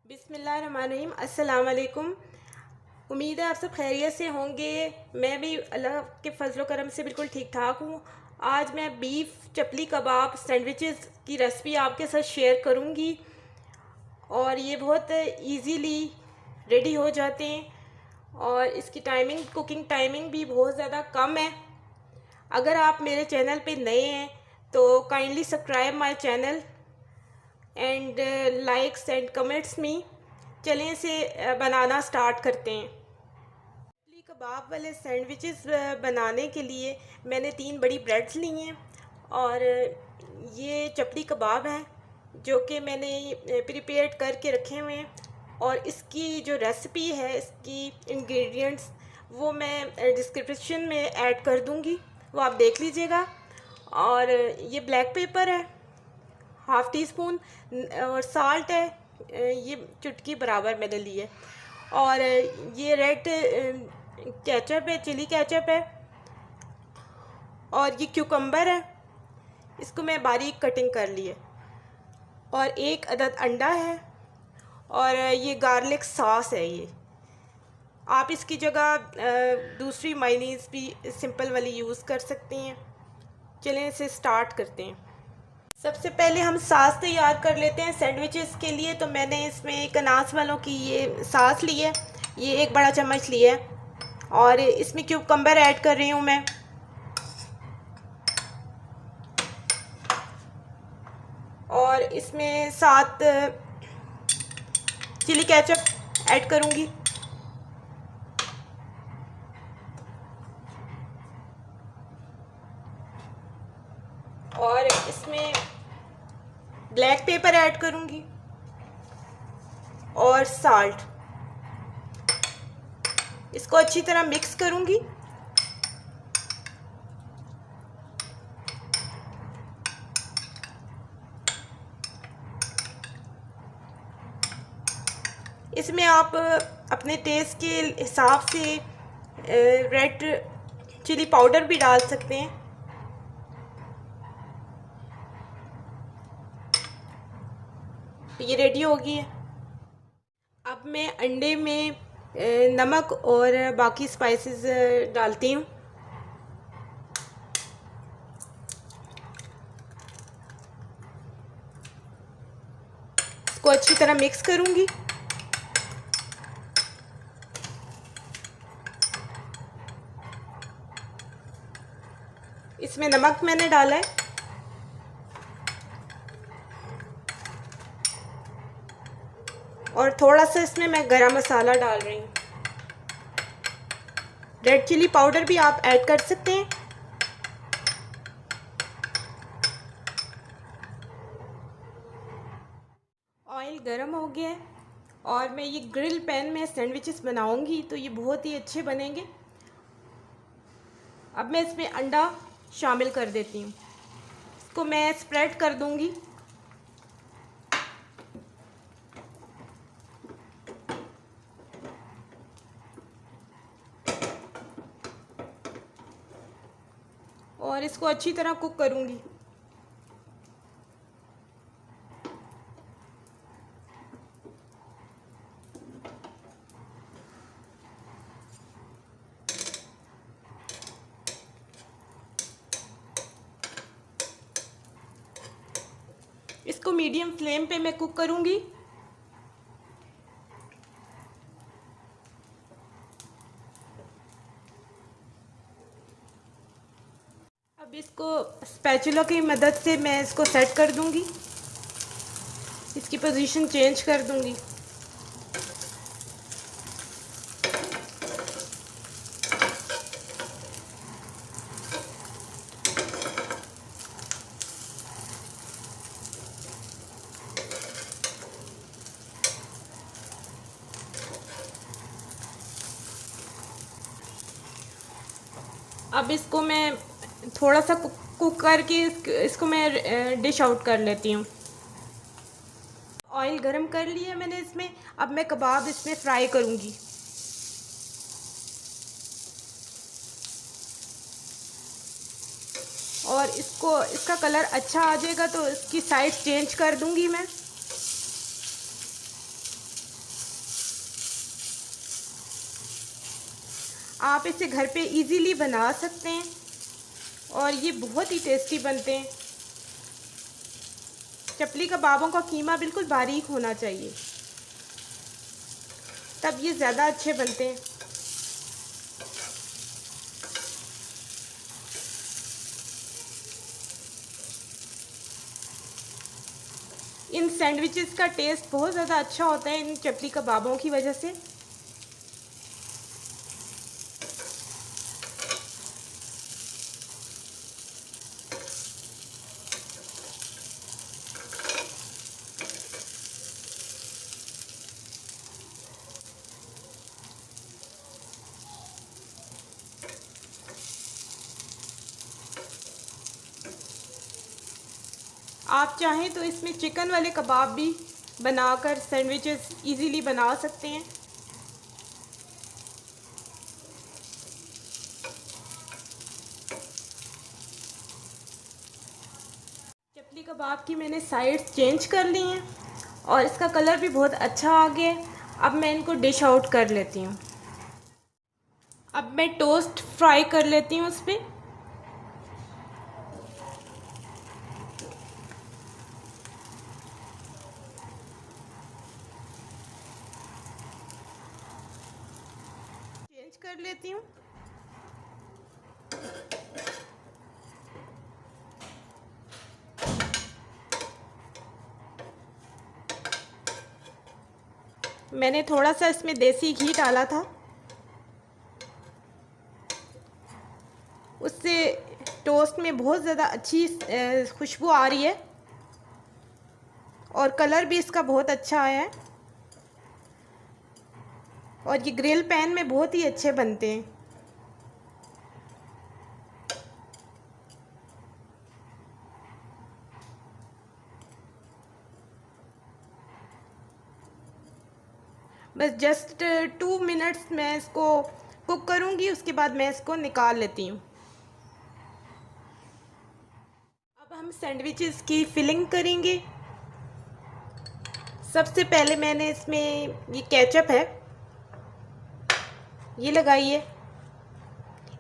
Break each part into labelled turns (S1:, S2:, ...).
S1: बिस्मिल्लाहिर्रहमानिर्रहीम। अस्सलाम वालेकुम। उम्मीद है आप सब खैरियत से होंगे। मैं भी अल्लाह के फजल करम से बिल्कुल ठीक ठाक हूँ। आज मैं बीफ चपली कबाब सैंडविचेस की रेसिपी आपके साथ शेयर करूँगी और ये बहुत इजीली रेडी हो जाते हैं और इसकी कुकिंग टाइमिंग भी बहुत ज़्यादा कम है। अगर आप मेरे चैनल पे नए हैं तो kindly subscribe my channel and likes and comments me. चलें इसे बनाना स्टार्ट करते हैं। चपली कबाब वाले सैंडविचेस बनाने के लिए मैंने 3 बड़ी ब्रेड्स ली हैं और ये चपली कबाब हैं जो कि मैंने प्रिपेयर करके रखे हुए हैं और इसकी जो रेसिपी है, इसकी इंग्रेडिएंट्स वो मैं डिस्क्रिप्शन में ऐड कर दूंगी, वो आप देख लीजिएगा। और ये ब्लैक पेपर है हाफ़ टी स्पून और साल्ट है ये चुटकी बराबर मैंने ली है और ये रेड केचप है, चिली केचप है और ये क्यूकम्बर है, इसको मैं बारीक कटिंग कर ली है और 1 अदद अंडा है और ये गार्लिक सॉस है। ये आप इसकी जगह दूसरी मायोनीज़ भी सिंपल वाली यूज़ कर सकती हैं। चलें इसे स्टार्ट करते हैं। सबसे पहले हम सास तैयार कर लेते हैं सैंडविचेस के लिए। तो मैंने इसमें कनास वालों की ये सास ली है, ये 1 बड़ा चम्मच लिया है और इसमें क्यूकम्बर ऐड कर रही हूँ मैं और इसमें 7 चिली केचप ऐड करूँगी और इसमें ब्लैक पेपर ऐड करूँगी और साल्ट। इसको अच्छी तरह मिक्स करूँगी। इसमें आप अपने टेस्ट के हिसाब से रेड चिली पाउडर भी डाल सकते हैं। तो ये रेडी हो गई है। अब मैं अंडे में नमक और बाकी स्पाइसेस डालती हूँ। इसको अच्छी तरह मिक्स करूँगी। इसमें नमक मैंने डाला है और थोड़ा सा इसमें मैं गरम मसाला डाल रही हूँ। रेड चिली पाउडर भी आप ऐड कर सकते हैं। ऑयल गरम हो गया है और मैं ये ग्रिल पैन में सैंडविचेस बनाऊंगी तो ये बहुत ही अच्छे बनेंगे। अब मैं इसमें अंडा शामिल कर देती हूँ। इसको मैं स्प्रेड कर दूंगी। और इसको अच्छी तरह कुक करूंगी। इसको मीडियम फ्लेम पे मैं कुक करूंगी। अब इसको स्पैचुला की मदद से मैं इसको सेट कर दूंगी, इसकी पोजीशन चेंज कर दूंगी। अब इसको मैं थोड़ा सा कुक करके इसको मैं डिश आउट कर लेती हूँ। ऑयल गरम कर लिया मैंने इसमें। अब मैं कबाब इसमें फ्राई करूँगी। और इसका कलर अच्छा आ जाएगा तो इसकी साइड चेंज कर दूँगी मैं। आप इसे घर पे इजीली बना सकते हैं और ये बहुत ही टेस्टी बनते हैं। चपली कबाबों का कीमा बिल्कुल बारीक होना चाहिए, तब ये ज़्यादा अच्छे बनते हैं। इन सैंडविचेस का टेस्ट बहुत ज़्यादा अच्छा होता है इन चपली कबाबों की वजह से। आप चाहें तो इसमें चिकन वाले कबाब भी बनाकर सैंडविचेस इजीली बना सकते हैं। चपली कबाब की मैंने साइड्स चेंज कर ली हैं और इसका कलर भी बहुत अच्छा आ गया है। अब मैं इनको डिश आउट कर लेती हूँ। अब मैं टोस्ट फ्राई कर लेती हूँ उस पर। चेंज कर लेती हूँ। मैंने थोड़ा सा इसमें देसी घी डाला था, उससे टोस्ट में बहुत ज़्यादा अच्छी खुशबू आ रही है और कलर भी इसका बहुत अच्छा आया है और ये ग्रिल पैन में बहुत ही अच्छे बनते हैं। बस जस्ट 2 मिनट्स मैं इसको कुक करूँगी, उसके बाद मैं इसको निकाल लेती हूँ। अब हम सैंडविचेस की फिलिंग करेंगे। सबसे पहले मैंने इसमें ये केचप है, ये लगाइए।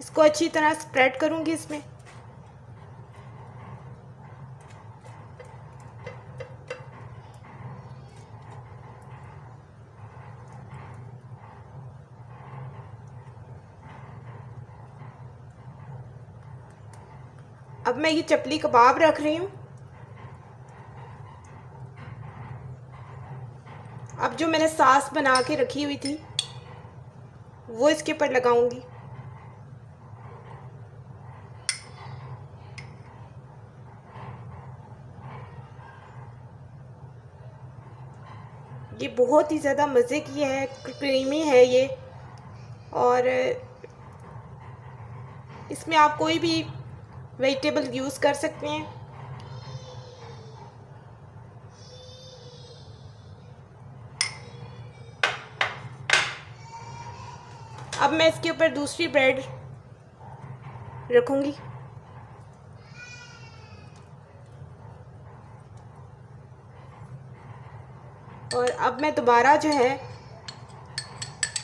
S1: इसको अच्छी तरह स्प्रेड करूँगी इसमें। अब मैं ये चपली कबाब रख रही हूँ। अब जो मैंने सॉस बना के रखी हुई थी वो इसके ऊपर लगाऊंगी। ये बहुत ही ज़्यादा मज़े की है, क्रीमी है ये, और इसमें आप कोई भी वेजिटेबल यूज़ कर सकते हैं। अब मैं इसके ऊपर दूसरी ब्रेड रखूँगी। और अब मैं दोबारा जो है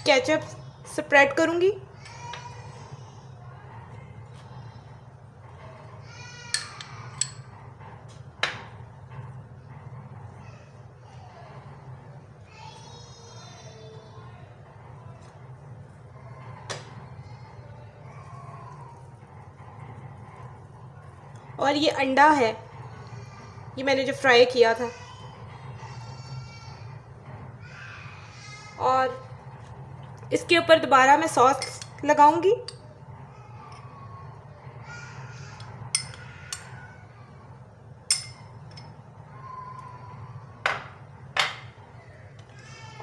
S1: केचप स्प्रेड करूँगी। और ये अंडा है, ये मैंने जो फ्राई किया था, और इसके ऊपर दोबारा मैं सॉस लगाऊंगी।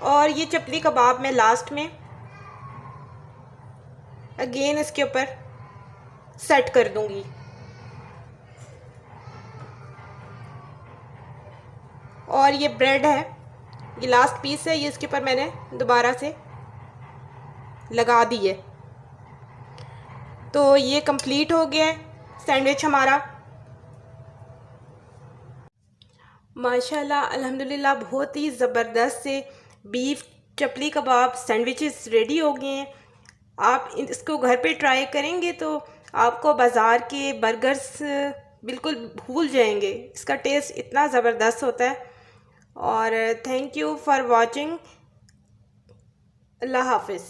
S1: और ये चपली कबाब मैं लास्ट में अगेन इसके ऊपर सेट कर दूंगी। और ये ब्रेड है, ये लास्ट पीस है, ये इसके ऊपर मैंने दोबारा से लगा दी है। तो ये कंप्लीट हो गया है सैंडविच हमारा। माशाल्लाह अल्हम्दुलिल्लाह बहुत ही ज़बरदस्त से बीफ चपली कबाब सैंडविचेस रेडी हो गए हैं। आप इसको घर पे ट्राई करेंगे तो आपको बाज़ार के बर्गर्स बिल्कुल भूल जाएंगे। इसका टेस्ट इतना ज़बरदस्त होता है। और थैंक यू फॉर वॉचिंग। अल्लाह हाफिज़।